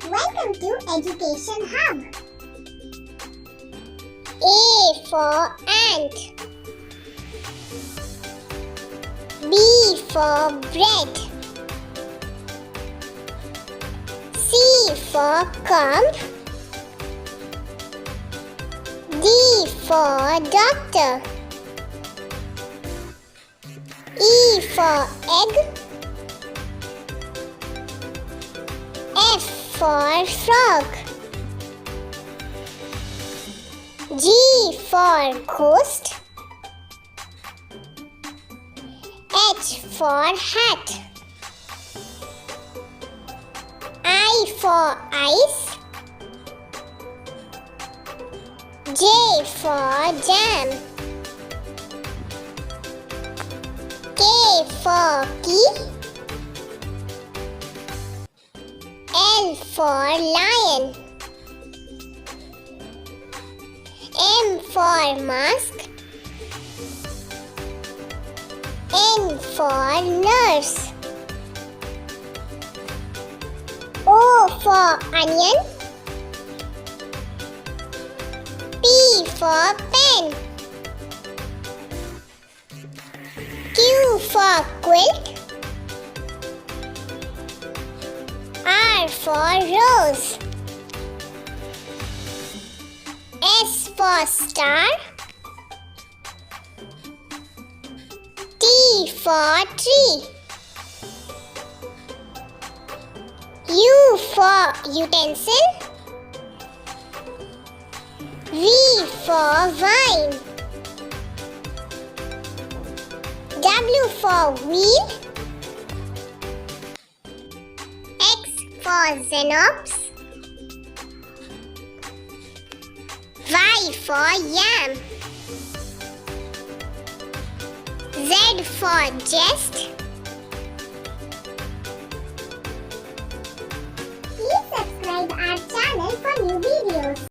Welcome to Education Hub. A for ant. B for bread. C for comb. D for doctor. E for egg. F for frog. G for ghost. H for hat. I for ice. J for jam. K for key. L for lion. M for mask. N for nurse. O for onion. P for pen. Q for quilt. R for rose. S for star. T for tree. U for utensil. V for vine. W for wheel. X for xenops. Y for yam. Z for jest.